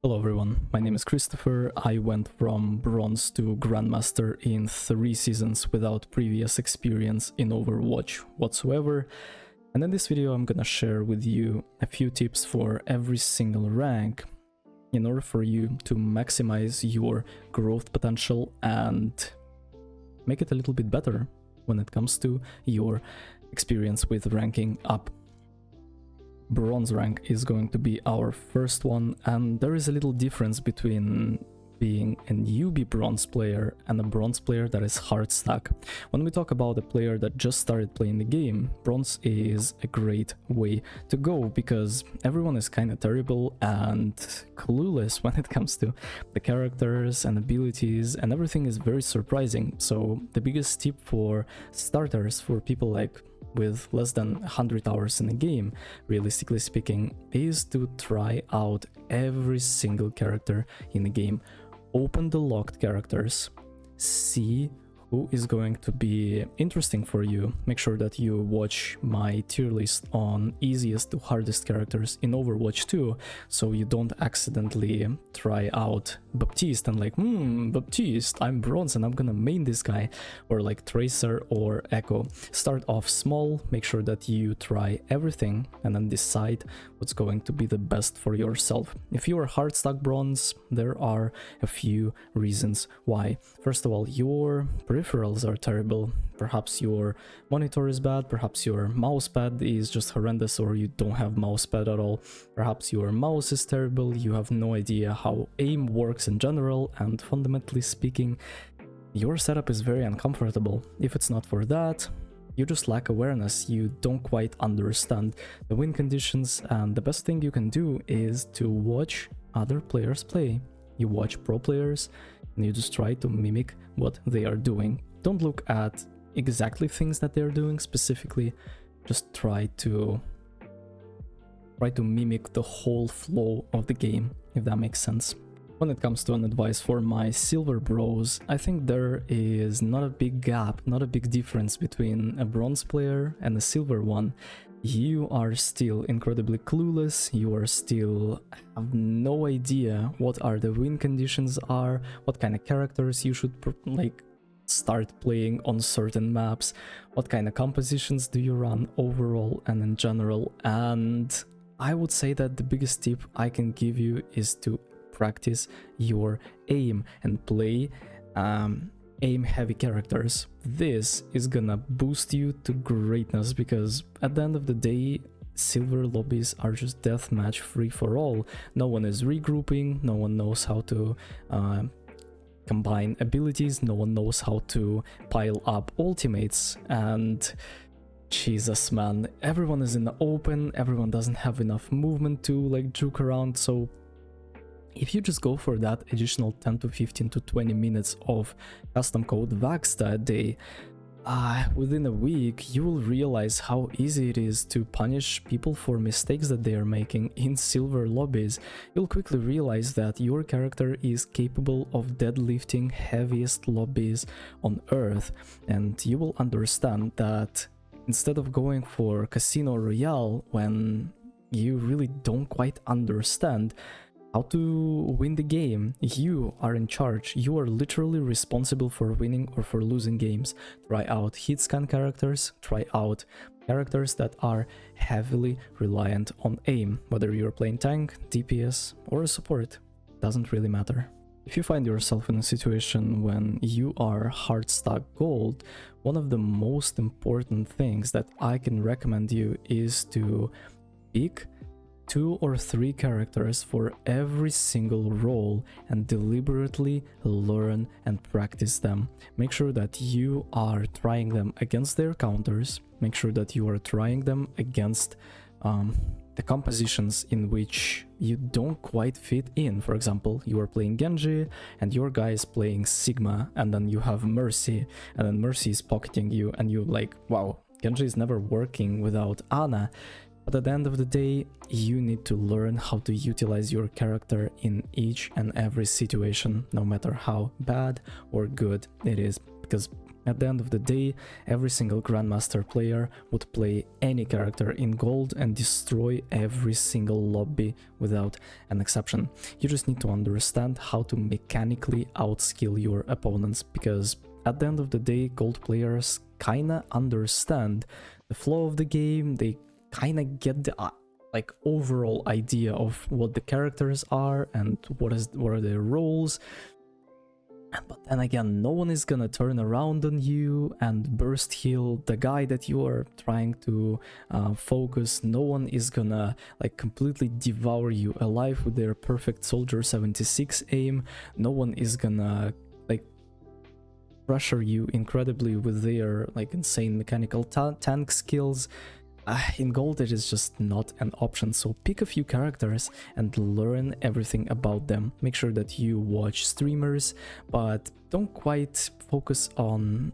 Hello everyone, my name is Christopher. I went from Bronze to Grandmaster in 3 seasons without previous experience in Overwatch whatsoever. And in this video I'm gonna share with you a few tips for every single rank in order for you to maximize your growth potential and make it a little bit better when it comes to your experience with ranking up. Bronze rank is going to be our first one, and there is a little difference between being a newbie bronze player and a bronze player that is hard stack. When we talk about a player that just started playing the game, bronze is a great way to go because everyone is kind of terrible and clueless when it comes to the characters and abilities, and everything is very surprising. So the biggest tip for starters, for people like with less than 100 hours in a game, realistically speaking, is to try out every single character in the game. Open the locked characters, see who is going to be interesting for you. Make sure that you watch my tier list on easiest to hardest characters in Overwatch 2, so you don't accidentally try out Baptiste and like, Baptiste, I'm bronze and I'm gonna main this guy, or like Tracer or Echo. Start off small, make sure that you try everything and then decide what's going to be the best for yourself. If you are hard stack bronze, there are a few reasons why. First of all, your peripherals are terrible. Perhaps your monitor is bad, perhaps your mousepad is just horrendous, or you don't have mousepad at all. Perhaps your mouse is terrible, you have no idea how aim works in general, and fundamentally speaking, your setup is very uncomfortable. If it's not for that, you just lack awareness, you don't quite understand the win conditions, and the best thing you can do is to watch other players play. You watch pro players and you just try to mimic what they are doing. Don't look at exactly things that they're doing specifically, just try to mimic the whole flow of the game, if that makes sense. When it comes to an advice for my silver bros, I think there is not a big gap, not a big difference between a bronze player and a silver one. You are still incredibly clueless, you are still have no idea what are the win conditions are, what kind of characters you should start playing on certain maps, what kind of compositions do you run overall and in general. And I would say that the biggest tip I can give you is to practice your aim and play aim heavy characters. This is gonna boost you to greatness, because at the end of the day, silver lobbies are just deathmatch free for all. No one is regrouping, no one knows how to combine abilities, no one knows how to pile up ultimates, and Jesus man, everyone is in the open, everyone doesn't have enough movement to like juke around. So if you just go for that additional 10 to 15 to 20 minutes of custom code Vaxta a day, within a week you will realize how easy it is to punish people for mistakes that they are making in silver lobbies. You'll quickly realize that your character is capable of deadlifting heaviest lobbies on Earth, and you will understand that instead of going for Casino Royale when you really don't quite understand how to win the game, you are in charge. You are literally responsible for winning or for losing games. Try out hit scan characters, try out characters that are heavily reliant on aim, whether you're playing tank, DPS or a support, doesn't really matter. If you find yourself in a situation when you are hard stack gold, one of the most important things that I can recommend you is to pick 2 or 3 characters for every single role and deliberately learn and practice them. Make sure that you are trying them against their counters, make sure that you are trying them against the compositions in which you don't quite fit in. For example, you are playing Genji and your guy is playing Sigma, and then you have Mercy, and then Mercy is pocketing you and you like, wow, Genji is never working without Ana. But at the end of the day, you need to learn how to utilize your character in each and every situation, no matter how bad or good it is, because At the end of the day, every single Grandmaster player would play any character in gold and destroy every single lobby without an exception. You just need to understand how to mechanically outskill your opponents, because at the end of the day, gold players kinda understand the flow of the game, they kinda get the like overall idea of what the characters are and what are their roles. But then again, no one is gonna turn around on you and burst heal the guy that you are trying to focus. No one is gonna like completely devour you alive with their perfect Soldier 76 aim. No one is gonna like pressure you incredibly with their like insane mechanical tank skills. In gold it is just not an option, so pick a few characters and learn everything about them. Make sure that you watch streamers, but don't quite focus on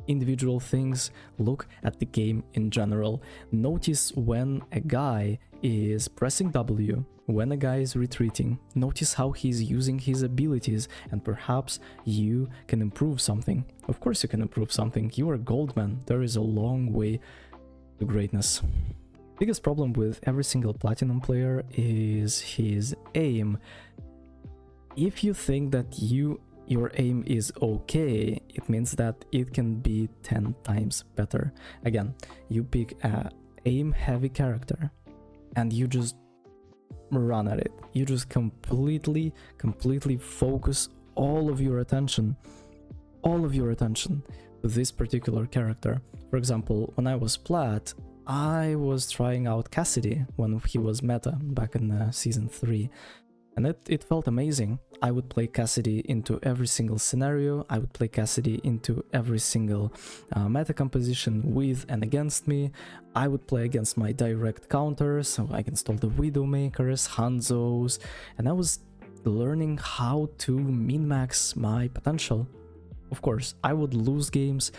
individual things. Look at the game in general. Notice when a guy is pressing W, when a guy is retreating. Notice how he's using his abilities, and perhaps you can improve something. Of course you can improve something. You are gold, man. There is a long way to greatness. Biggest problem with every single platinum player is his aim. If you think that your aim is okay, it means that it can be 10 times better. Again, you pick a aim heavy character and you just run at it. You just completely focus all of your attention to this particular character. For example, when I was plat, I was trying out Cassidy when he was meta back in season 3, and it felt amazing. I would play Cassidy into every single scenario, I would play Cassidy into every single meta composition with and against me. I would play against my direct counters, so I installed the Widowmakers, Hanzos, and I was learning how to min-max my potential. Of course, I would lose games,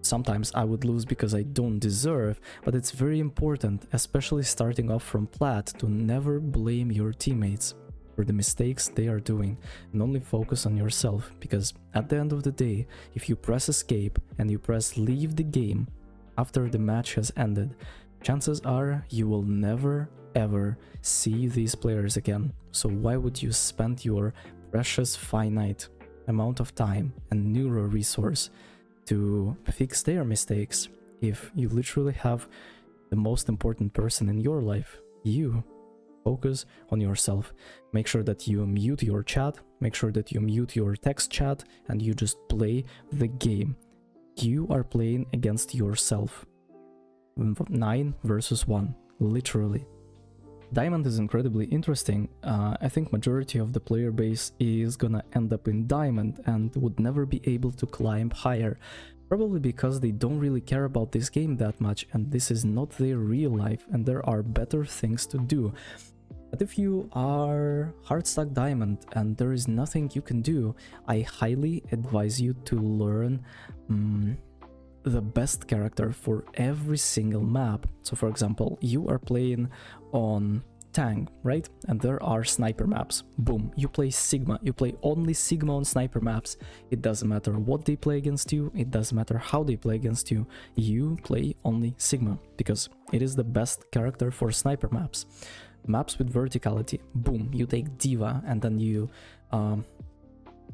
sometimes I would lose because I don't deserve, but it's very important, especially starting off from plat, to never blame your teammates for the mistakes they are doing and only focus on yourself, because at the end of the day, if you press escape and you press leave the game after the match has ended, chances are you will never ever see these players again. So why would you spend your precious finite amount of time and neuro resource to fix their mistakes if you literally have the most important person in your life, you? Focus on yourself. Make sure that you mute your chat, make sure that you mute your text chat, and you just play the game. You are playing against yourself. 9 versus 1, literally. Diamond is incredibly interesting. I think majority of the player base is gonna end up in Diamond and would never be able to climb higher, probably because they don't really care about this game that much and this is not their real life and there are better things to do. But if you are hard stuck Diamond and there is nothing you can do, I highly advise you to learn the best character for every single map. So for example, you are playing on tank, right? And there are sniper maps. Boom, you play Sigma, you play only Sigma on sniper maps. It doesn't matter what they play against you, it doesn't matter how they play against you, you play only Sigma, because it is the best character for sniper maps. Maps with verticality, boom, you take Diva and then you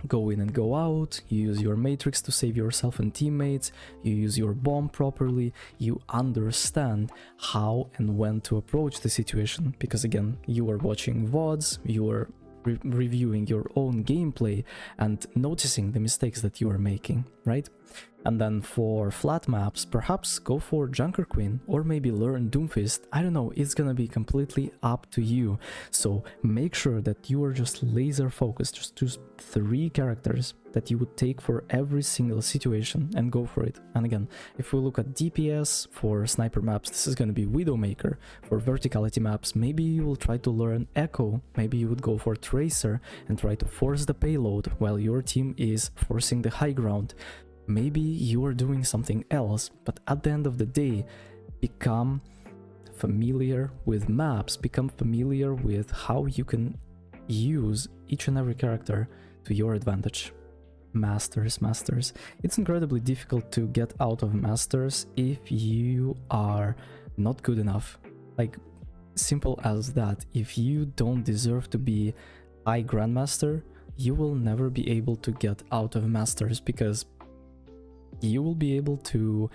go in and go out, you use your matrix to save yourself and teammates, you use your bomb properly, you understand how and when to approach the situation, because again, you are watching VODs, you are reviewing your own gameplay and noticing the mistakes that you are making, right? And then for flat maps, perhaps go for Junker Queen or maybe learn Doomfist. I don't know, it's gonna be completely up to you. So make sure that you are just laser focused, just choose 3 characters that you would take for every single situation and go for it. And again, if we look at DPS for sniper maps, this is gonna be Widowmaker. For verticality maps, maybe you will try to learn Echo, maybe you would go for Tracer and try to force the payload while your team is forcing the high ground. Maybe you are doing something else, but at the end of the day, become familiar with maps, become familiar with how you can use each and every character to your advantage. Masters. It's incredibly difficult to get out of Masters if you are not good enough. Like, simple as that. If you don't deserve to be high Grandmaster, you will never be able to get out of Masters, because you will be able to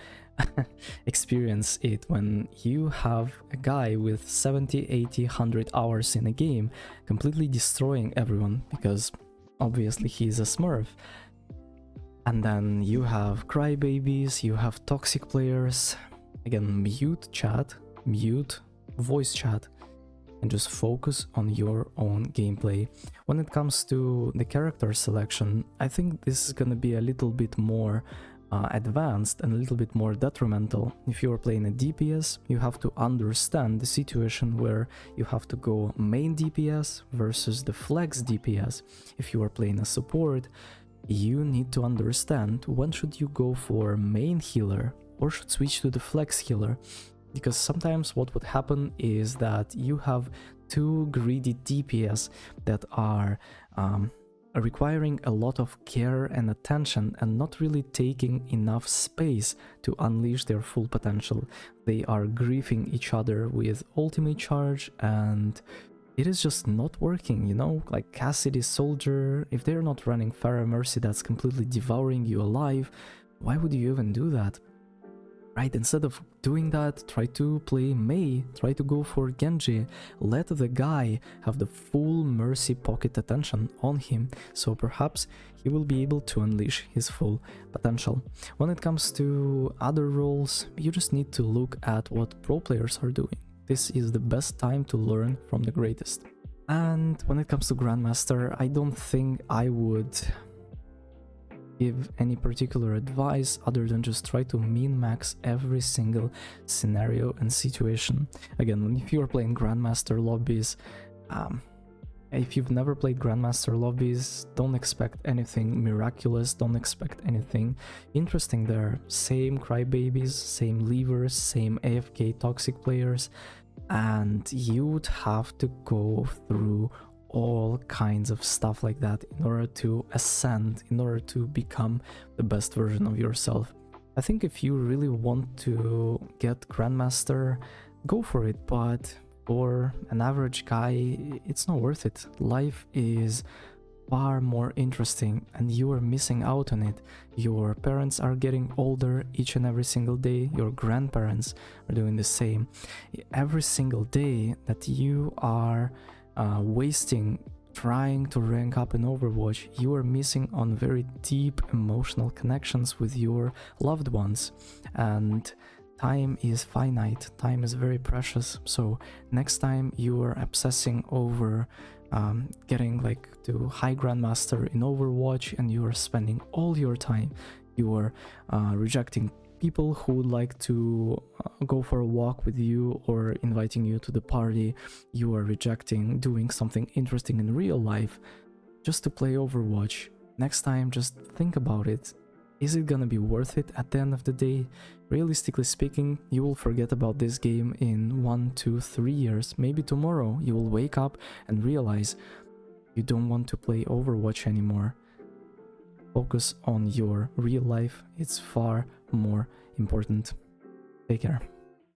experience it when you have a guy with 70, 80, 100 hours in a game completely destroying everyone, because obviously he's a smurf. And then you have crybabies, you have toxic players. Again, mute chat, mute voice chat, and just focus on your own gameplay. When it comes to the character selection, I think this is gonna be a little bit more advanced and a little bit more detrimental. If you are playing a DPS, you have to understand the situation where you have to go main DPS versus the flex DPS. If you are playing a support, you need to understand when should you go for main healer or should switch to the flex healer, because sometimes what would happen is that you have two greedy DPS that are requiring a lot of care and attention and not really taking enough space to unleash their full potential. They are griefing each other with ultimate charge, and it is just not working, you know? Like Cassidy Soldier, if they're not running Pharah Mercy that's completely devouring you alive, why would you even do that? Right, instead of doing that, try to play Mei, try to go for Genji, let the guy have the full Mercy pocket attention on him, so perhaps he will be able to unleash his full potential. When it comes to other roles, you just need to look at what pro players are doing. This is the best time to learn from the greatest. And when it comes to Grandmaster, I don't think I would give any particular advice other than just try to min-max every single scenario and situation. Again, if you are playing Grandmaster lobbies, if you've never played Grandmaster lobbies, don't expect anything miraculous, don't expect anything interesting there. Same crybabies, same levers, same AFK toxic players, and you would have to go through all kinds of stuff like that in order to ascend, in order to become the best version of yourself. I think if you really want to get Grandmaster, go for it, but for an average guy, it's not worth it. Life is far more interesting and you are missing out on it. Your parents are getting older each and every single day, your grandparents are doing the same. Every single day that you are wasting trying to rank up in Overwatch, you are missing on very deep emotional connections with your loved ones, and time is finite, time is very precious. So next time you are obsessing over getting like to high Grandmaster in Overwatch and you are spending all your time, you are rejecting people who would like to go for a walk with you or inviting you to the party, you are rejecting doing something interesting in real life just to play Overwatch. Next time, just think about it. Is it gonna be worth it at the end of the day? Realistically speaking, you will forget about this game in 1, 2, 3 years. Maybe tomorrow you will wake up and realize you don't want to play Overwatch anymore. Focus on your real life, it's far more important. Take care.